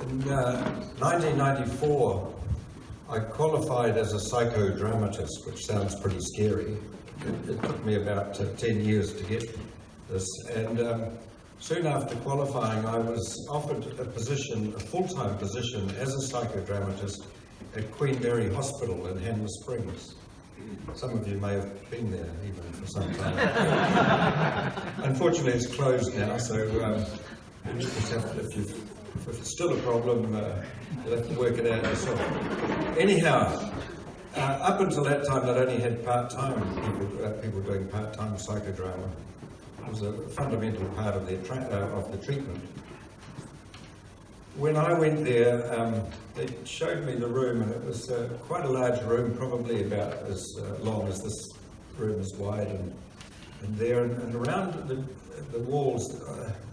In 1994, I qualified as a psychodramatist, which sounds pretty scary. It took me about 10 years to get this, and soon after qualifying, I was offered a position, a full-time position as a psychodramatist at Queenberry Hospital in Hanmer Springs. Some of you may have been there even for some time. Unfortunately, it's closed now, so you just have to, if it's still a problem, you'll have to work it out yourself. Anyhow, up until that time, they'd only had part-time people doing part-time psychodrama. It was a fundamental part of the treatment. When I went there, they showed me the room, and it was quite a large room, probably about as long as this room is wide, and there, and around the walls,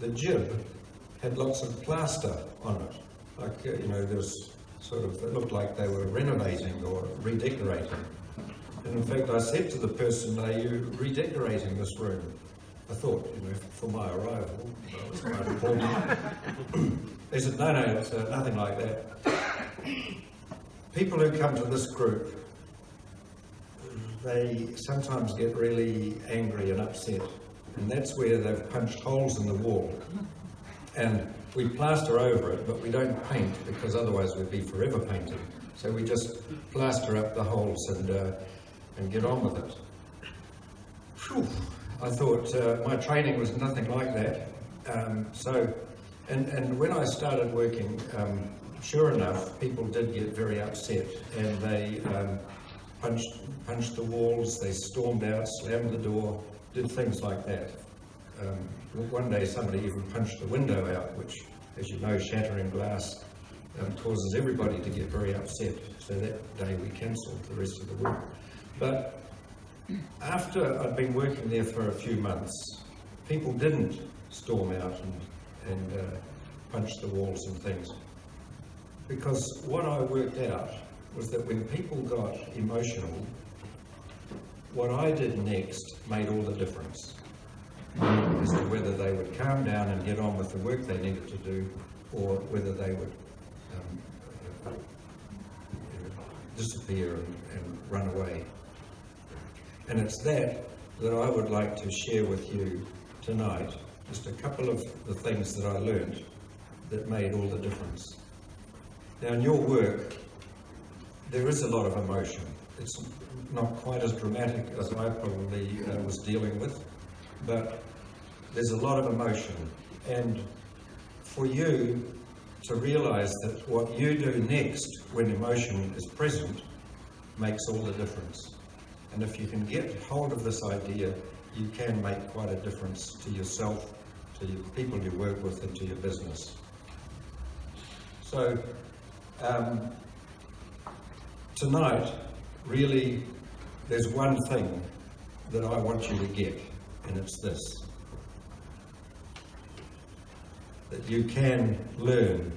the jib had lots of plaster on it. Like, you know, there was sort of, it looked like they were renovating or redecorating. And in fact, I said to the person, "Are you redecorating this room?" I thought, you know, for my arrival, that was quite important. They said, no, it's nothing like that. People who come to this group, they sometimes get really angry and upset. And that's where they've punched holes in the wall. And we plaster over it, but we don't paint, because otherwise we'd be forever painting. So we just plaster up the holes and get on with it. Whew. I thought my training was nothing like that. And when I started working, sure enough, people did get very upset, and they punched the walls, they stormed out, slammed the door, did things like that. One day somebody even punched the window out, which, as you know, shattering glass causes everybody to get very upset. So that day we cancelled the rest of the work. But after I'd been working there for a few months, people didn't storm out and punch the walls and things. Because what I worked out was that when people got emotional, what I did next made all the difference as to whether they would calm down and get on with the work they needed to do, or whether they would disappear and run away. And it's that I would like to share with you tonight, just a couple of the things that I learned that made all the difference. Now, in your work, there is a lot of emotion. It's not quite as dramatic as I probably was dealing with, but there's a lot of emotion. And for you to realize that what you do next when emotion is present makes all the difference. And if you can get hold of this idea, you can make quite a difference to yourself, to the people you work with, and to your business. So, tonight, really, there's one thing that I want you to get, and it's this: that you can learn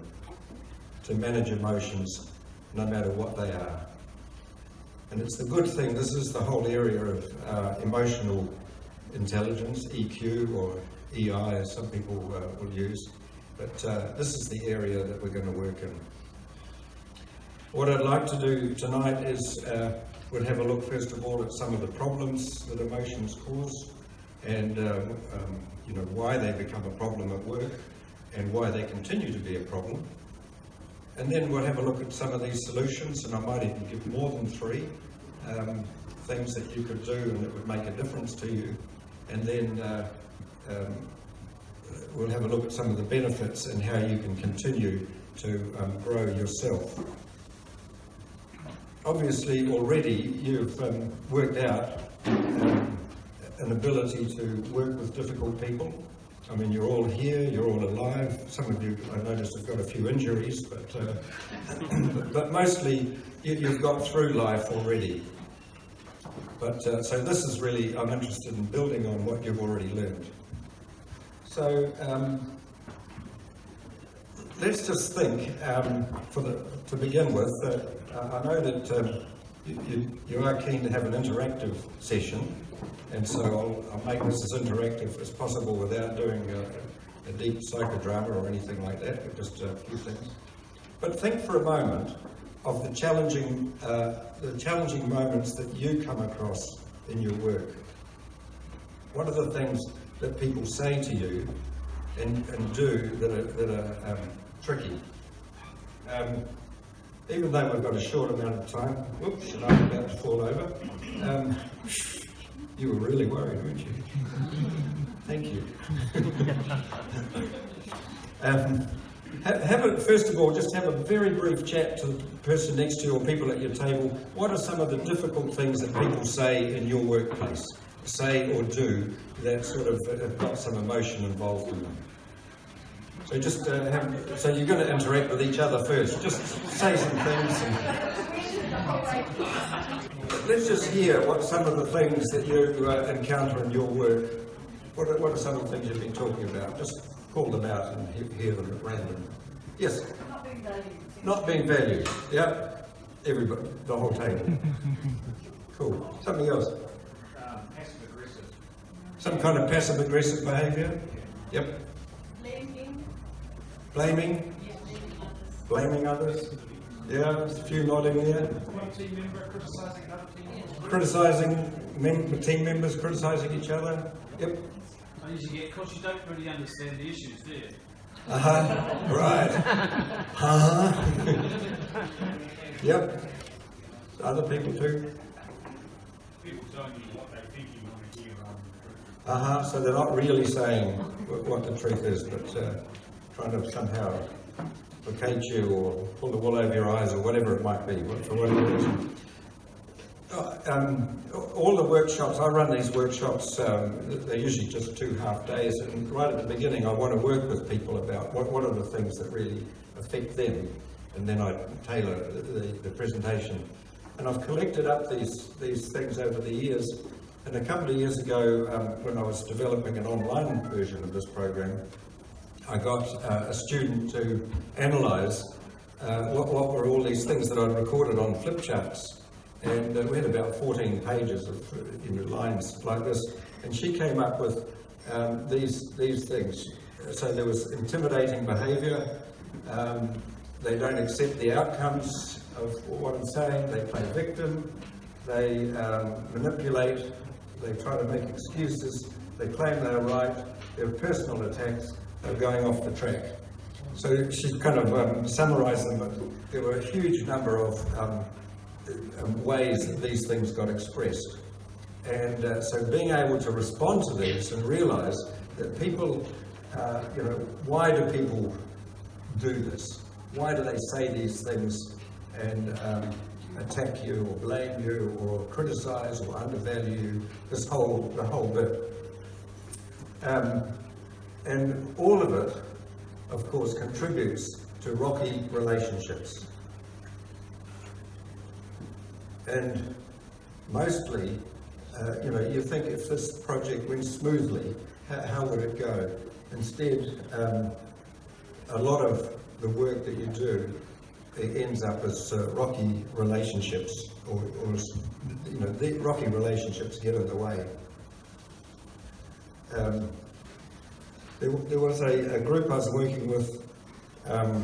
to manage emotions no matter what they are. And it's the good thing, this is the whole area of emotional intelligence, EQ or EI as some people will use, but this is the area that we're going to work in. What I'd like to do tonight is we'll have a look first of all at some of the problems that emotions cause, and you know, why they become a problem at work and why they continue to be a problem. And then we'll have a look at some of these solutions, and I might even give more than 3 things that you could do and that would make a difference to you. And then we'll have a look at some of the benefits and how you can continue to grow yourself. Obviously, already you've worked out an ability to work with difficult people. I mean, you're all here, you're all alive. Some of you, I noticed, have got a few injuries, but mostly you've got through life already. But so this is really, I'm interested in building on what you've already learned. So let's just think, to begin with, I know that you are keen to have an interactive session. And so I'll make this as interactive as possible without doing a deep psychodrama or anything like that, but just a few things. But think for a moment of the challenging moments that you come across in your work. What are the things that people say to you and do that are tricky? Even though we've got a short amount of time, whoops, and I'm about to fall over. You were really worried, weren't you? Thank you. First of all, just have a very brief chat to the person next to you or people at your table. What are some of the difficult things that people say in your workplace, say or do, that sort of have got some emotion involved in them? So just so you're going to interact with each other first. Just say some things. Let's just hear what some of the things that you encounter in your work. What are some of the things you've been talking about? Just call them out and hear them at random. Yes? Not being valued. Not being valued. Yeah. Everybody, the whole table. Cool. Something else? Passive aggressive. Some kind of passive aggressive behaviour? Yep. Blaming? Blaming others? Yeah, there's a few nodding there. One team member criticising another team member. Criticising team members, criticising each other? Yep. I usually get, because you don't really understand the issues, do you? Right. Yep. Other people too? People telling you what they think you want to hear rather than So they're not really saying what the truth is, but trying to somehow placate you or pull the wool over your eyes or whatever it might be, for whatever reason. All the workshops, I run these workshops, they're usually just 2 half days, and right at the beginning I want to work with people about what are the things that really affect them, and then I tailor the presentation. And I've collected up these things over the years, and a couple of years ago when I was developing an online version of this program, I got a student to analyse what were all these things that I'd recorded on flip charts. And we had about 14 pages of lines like this. And she came up with these things. So there was intimidating behaviour. They don't accept the outcomes of what I'm saying. They play victim. They manipulate. They try to make excuses. They claim they're right. There are personal attacks. They're going off the track. So she kind of summarised them, but there were a huge number of ways that these things got expressed. And so being able to respond to these and realise that people, why do people do this? Why do they say these things and attack you or blame you or criticise or undervalue you, the whole bit. And all of it, of course, contributes to rocky relationships. And mostly, you think if this project went smoothly, how would it go? Instead, a lot of the work that you do, it ends up as rocky relationships, or the rocky relationships get in the way. There was a group I was working with, a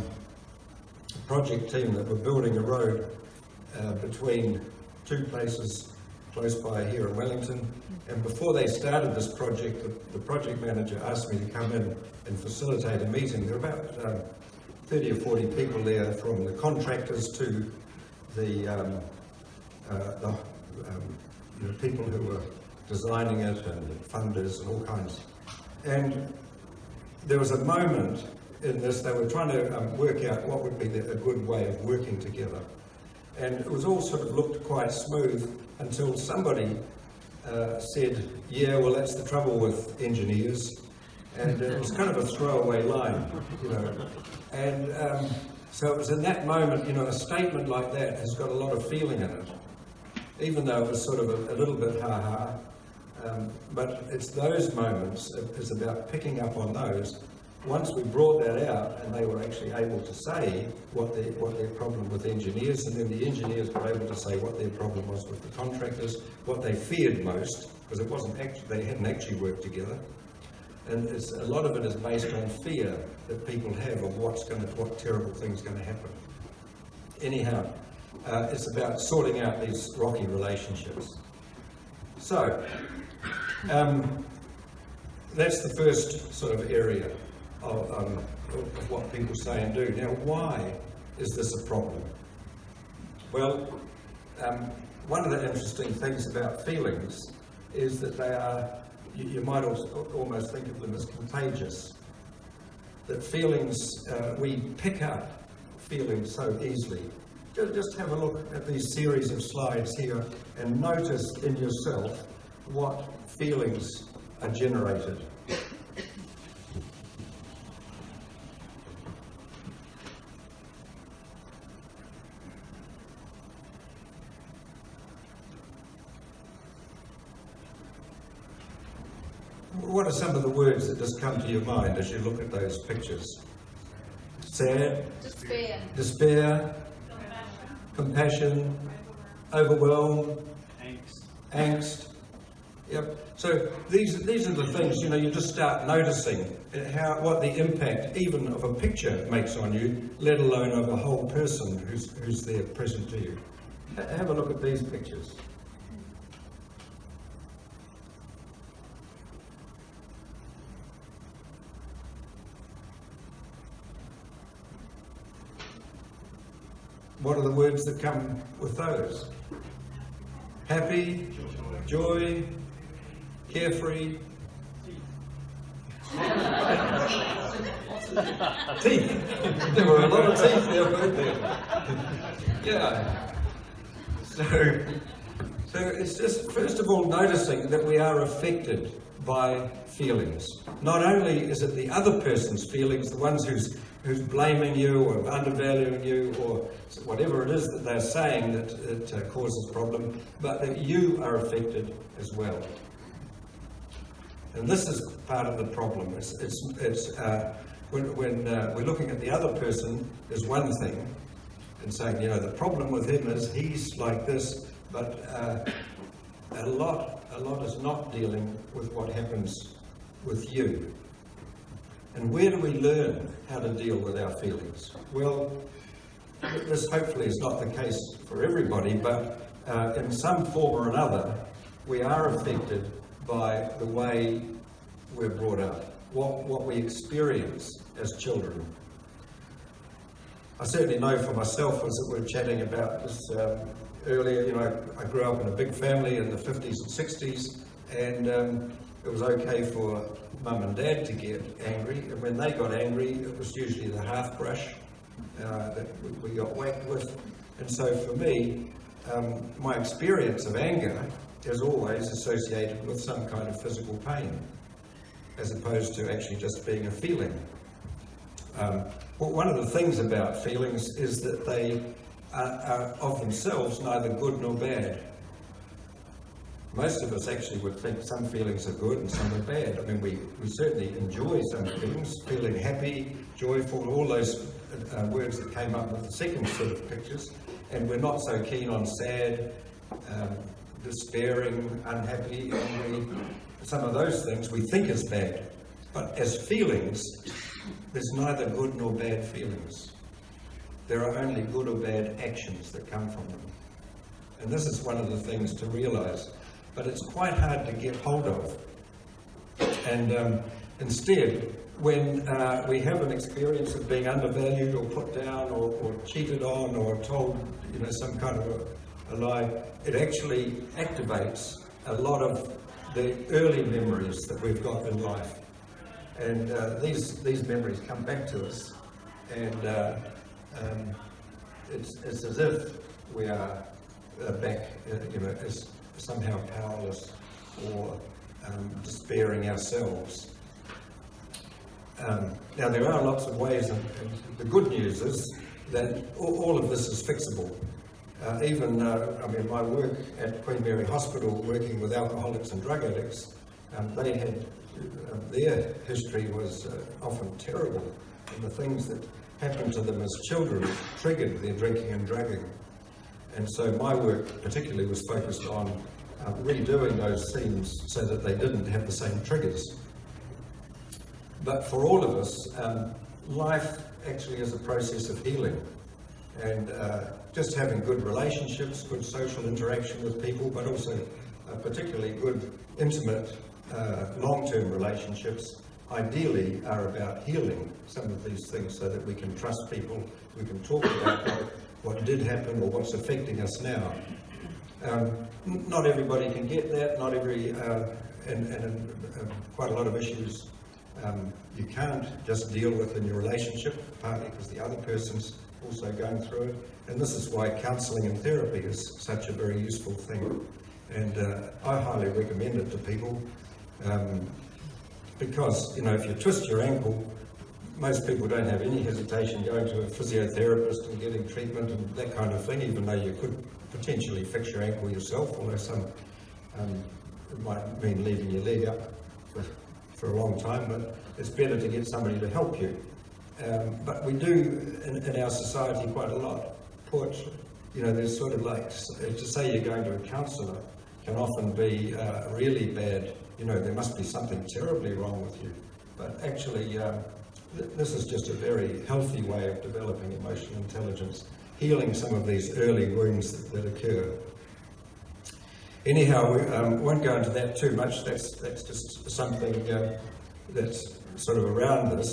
project team that were building a road between 2 places close by here in Wellington. And before they started this project, the project manager asked me to come in and facilitate a meeting. There were about 30 or 40 people there, from the contractors to the people who were designing it, and funders and all kinds. And there was a moment in this, they were trying to work out what would be a good way of working together. And it was all sort of looked quite smooth until somebody said, yeah, well, that's the trouble with engineers. And it was kind of a throwaway line, And so it was in that moment, a statement like that has got a lot of feeling in it, even though it was sort of a little bit ha-ha. But it's those moments, it's about picking up on those. Once we brought that out and they were actually able to say what their problem with engineers, and then the engineers were able to say what their problem was with the contractors, what they feared most, because it wasn't actually, they hadn't actually worked together. And a lot of it is based on fear that people have of what terrible thing's going to happen. Anyhow, it's about sorting out these rocky relationships. So, that's the first sort of area of what people say and do. Now, why is this a problem? Well, one of the interesting things about feelings is that they are, you might almost think of them as contagious. That feelings, we pick up feelings so easily. Just have a look at these series of slides here and notice in yourself what feelings are generated. What are some of the words that just come to your mind as you look at those pictures? Sad, despair, compassion, overwhelm, angst. Yep. So these are the things, you know, you just start noticing what the impact even of a picture makes on you, let alone of a whole person who's there present to you. Have a look at these pictures. What are the words that come with those? Happy, joy, carefree. Teeth. There were a lot of teeth there, weren't there? Yeah. So it's just, first of all, noticing that we are affected by feelings. Not only is it the other person's feelings, the ones who's blaming you or undervaluing you or whatever it is that they're saying that causes problem, but that you are affected as well. And this is part of the problem. When we're looking at the other person is one thing and saying, you know, the problem with him is he's like this, but a lot is not dealing with what happens with you. And where do we learn how to deal with our feelings? Well, this hopefully is not the case for everybody, but in some form or another, we are affected by the way we're brought up, what we experience as children. I certainly know for myself, as we were chatting about this earlier, you know, I grew up in a big family in the 50s and 60s, and it was okay for Mum and Dad to get angry, and when they got angry, it was usually the half brush that we got whacked with. And so for me, my experience of anger is always associated with some kind of physical pain, as opposed to actually just being a feeling. Well, one of the things about feelings is that they are of themselves neither good nor bad. Most of us actually would think some feelings are good and some are bad. I mean, we certainly enjoy some things, feeling happy, joyful, all those words that came up with the second set of pictures. And we're not so keen on sad, despairing, unhappy, angry. Some of those things we think is bad. But as feelings, there's neither good nor bad feelings. There are only good or bad actions that come from them. And this is one of the things to realise. But it's quite hard to get hold of. And instead, when we have an experience of being undervalued or put down or cheated on or told, you know, some kind of a lie, it actually activates a lot of the early memories that we've got in life. And these memories come back to us, and it's as if we are back, you know, as somehow powerless or despairing ourselves. Now there are lots of ways, and the good news is that all of this is fixable. Even, I mean, my work at Queen Mary Hospital, working with alcoholics and drug addicts, they had, their history was often terrible, and the things that happened to them as children triggered their drinking and drugging. And so my work particularly was focused on redoing those scenes so that they didn't have the same triggers. But for all of us, life actually is a process of healing. And just having good relationships, good social interaction with people, but also particularly good, intimate, long-term relationships, ideally are about healing some of these things so that we can trust people, we can talk about what did happen or what's affecting us now. Not everybody can get that, not every, and quite a lot of issues you can't just deal with in your relationship, partly because the other person's also going through it. And this is why counselling and therapy is such a very useful thing. And I highly recommend it to people because, you know, if you twist your ankle, most people don't have any hesitation going to a physiotherapist and getting treatment and that kind of thing, even though you could potentially fix your ankle yourself, although some it might mean leaving your leg up for a long time, but it's better to get somebody to help you. But we do in our society quite a lot put, you know, there's sort of like, to say you're going to a counsellor can often be really bad, you know, there must be something terribly wrong with you. But actually, this is just a very healthy way of developing emotional intelligence, healing some of these early wounds that occur. Anyhow, we won't go into that too much, that's just something that's sort of around this.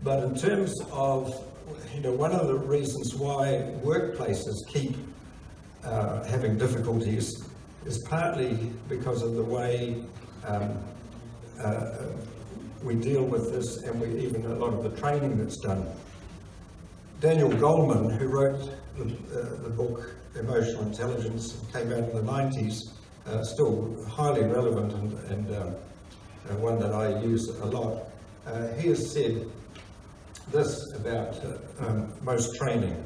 But in terms of, you know, one of the reasons why workplaces keep having difficulties is partly because of the way we deal with this, and even a lot of the training that's done. Daniel Goleman, who wrote the book Emotional Intelligence, came out in the 90s, still highly relevant and one that I use a lot. He has said this about most training.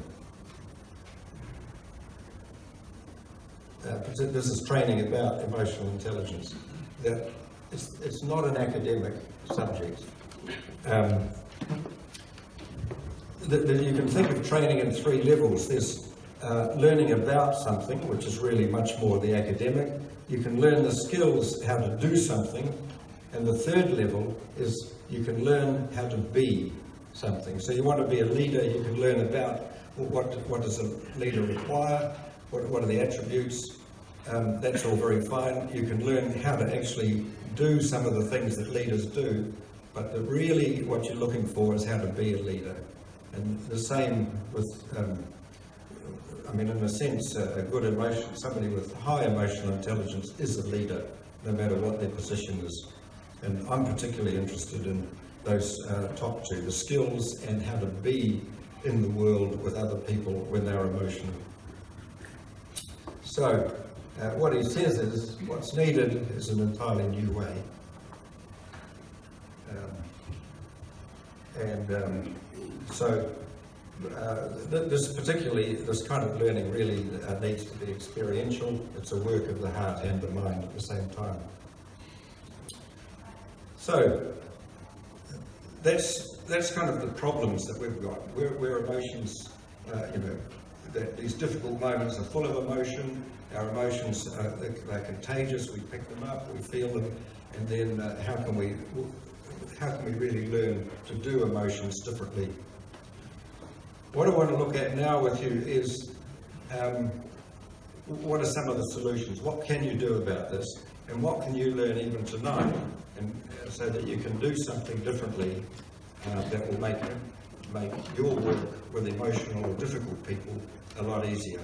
This is training about emotional intelligence, that it's not an academic subject. You can think of training in 3 levels. There's learning about something, which is really much more the academic. You can learn the skills how to do something, and the 3rd level is you can learn how to be something. So you want to be a leader, you can learn about what does a leader require, what are the attributes. That's all very fine. You can learn how to actually do some of the things that leaders do, but really what you're looking for is how to be a leader. And the same with, I mean, in a sense, a good emotion, somebody with high emotional intelligence is a leader, no matter what their position is. And I'm particularly interested in those top 2, the skills and how to be in the world with other people when they're emotional. So, what he says is, what's needed is an entirely new way. This kind of learning really needs to be experiential. It's a work of the heart and the mind at the same time. So, that's kind of the problems that we've got. Where emotions, you know, that these difficult moments are full of emotion. Our emotions, they're contagious. We pick them up, we feel them, and then how can we really learn to do emotions differently? What I want to look at now with you is what are some of the solutions? What can you do about this? And what can you learn even tonight, and so that you can do something differently that will make your work with emotional or difficult people a lot easier.